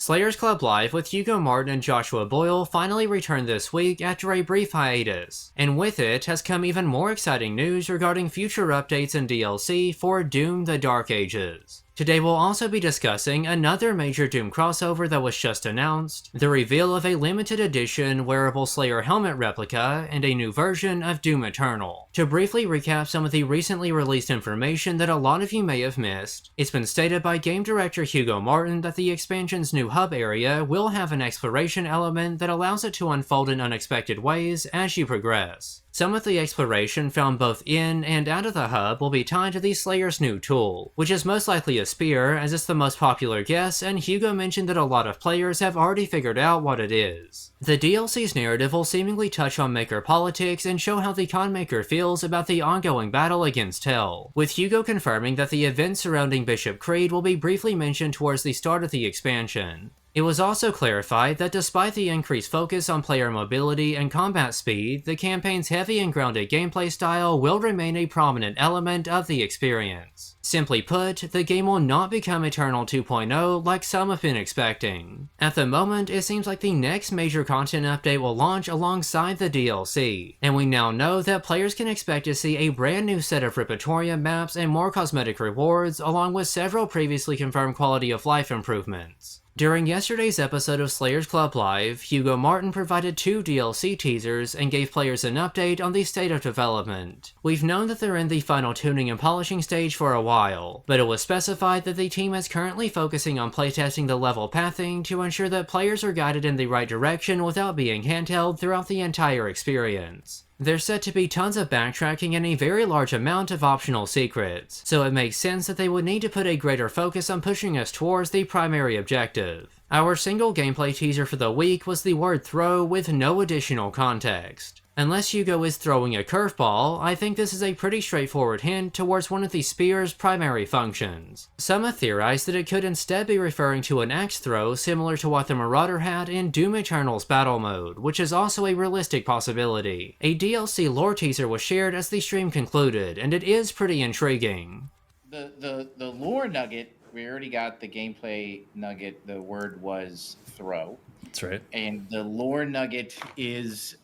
Slayers Club Live with Hugo Martin and Joshua Boyle finally returned this week after a brief hiatus, and with it has come even more exciting news regarding future updates and DLC for Doom: The Dark Ages. Today we'll also be discussing another major Doom crossover that was just announced, the reveal of a limited edition wearable Slayer helmet replica, and a new version of Doom Eternal. To briefly recap some of the recently released information that a lot of you may have missed, it's been stated by game director Hugo Martin that the expansion's new hub area will have an exploration element that allows it to unfold in unexpected ways as you progress. Some of the exploration found both in and out of the hub will be tied to the Slayer's new tool, which is most likely a spear as it's the most popular guess, and Hugo mentioned that a lot of players have already figured out what it is. The DLC's narrative will seemingly touch on Maker politics and show how the Con Maker feels about the ongoing battle against Hell, with Hugo confirming that the events surrounding Bishop Creed will be briefly mentioned towards the start of the expansion. It was also clarified that despite the increased focus on player mobility and combat speed, the campaign's heavy and grounded gameplay style will remain a prominent element of the experience. Simply put, the game will not become Eternal 2.0 like some have been expecting. At the moment, it seems like the next major content update will launch alongside the DLC, and we now know that players can expect to see a brand new set of Repertorium maps and more cosmetic rewards, along with several previously confirmed quality of life improvements. During yesterday's episode of Slayers Club Live, Hugo Martin provided 2 DLC teasers and gave players an update on the state of development. We've known that they're in the final tuning and polishing stage for a while, but it was specified that the team is currently focusing on playtesting the level pathing to ensure that players are guided in the right direction without being handheld throughout the entire experience. There's set to be tons of backtracking and a very large amount of optional secrets, so it makes sense that they would need to put a greater focus on pushing us towards the primary objective. Our single gameplay teaser for the week was the word throw with no additional context. Unless Hugo is throwing a curveball, I think this is a pretty straightforward hint towards one of the spear's primary functions. Some have theorized that it could instead be referring to an axe throw similar to what the Marauder had in Doom Eternal's battle mode, which is also a realistic possibility. A DLC lore teaser was shared as the stream concluded, and it is pretty intriguing. The lore nugget, we already got the gameplay nugget, the word was throw. That's right. And the lore nugget is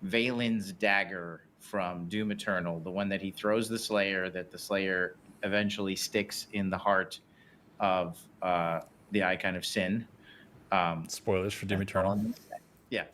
Valen's dagger from Doom Eternal, the one that he throws the Slayer, that the Slayer eventually sticks in the heart of the Icon of Sin. Spoilers for Doom Eternal. Yeah.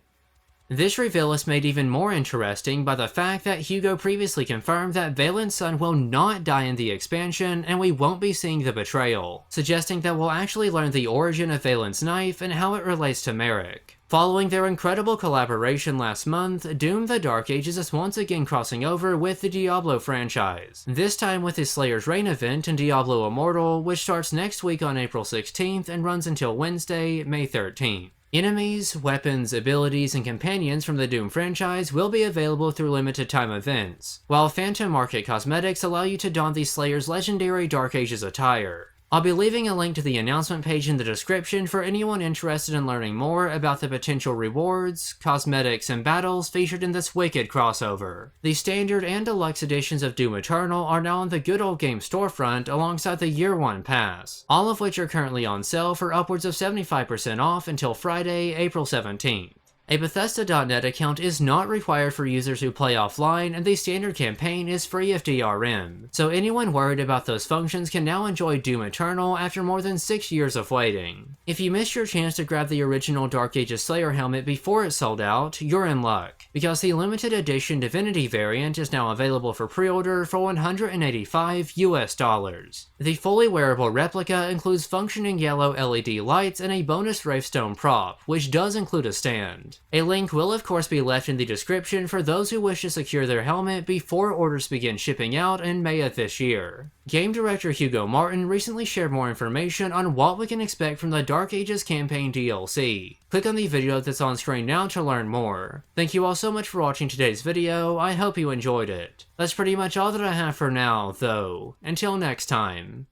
This reveal is made even more interesting by the fact that Hugo previously confirmed that Valen's son will not die in the expansion and we won't be seeing the betrayal, suggesting that we'll actually learn the origin of Valen's knife and how it relates to Merrick. Following their incredible collaboration last month, Doom: The Dark Ages is once again crossing over with the Diablo franchise, this time with his Slayer's Reign event in Diablo Immortal, which starts next week on April 16th and runs until Wednesday, May 13th. Enemies, weapons, abilities, and companions from the Doom franchise will be available through limited time events, while Phantom Market cosmetics allow you to don the Slayer's legendary Dark Ages attire. I'll be leaving a link to the announcement page in the description for anyone interested in learning more about the potential rewards, cosmetics, and battles featured in this wicked crossover. The standard and deluxe editions of Doom Eternal are now on the Good Old Games storefront alongside the Year 1 pass, all of which are currently on sale for upwards of 75% off until Friday, April 17th. A Bethesda.net account is not required for users who play offline, and the standard campaign is free of DRM, so anyone worried about those functions can now enjoy Doom Eternal after more than 6 years of waiting. If you missed your chance to grab the original Dark Ages Slayer helmet before it sold out, you're in luck, because the limited edition Divinity variant is now available for pre-order for $185 US. The fully wearable replica includes functioning yellow LED lights and a bonus Wravestone prop, which does include a stand. A link will of course be left in the description for those who wish to secure their helmet before orders begin shipping out in May of this year. Game director Hugo Martin recently shared more information on what we can expect from the Dark Ages campaign DLC. Click on the video that's on screen now to learn more. Thank you all so much for watching today's video, I hope you enjoyed it. That's pretty much all that I have for now, though. Until next time.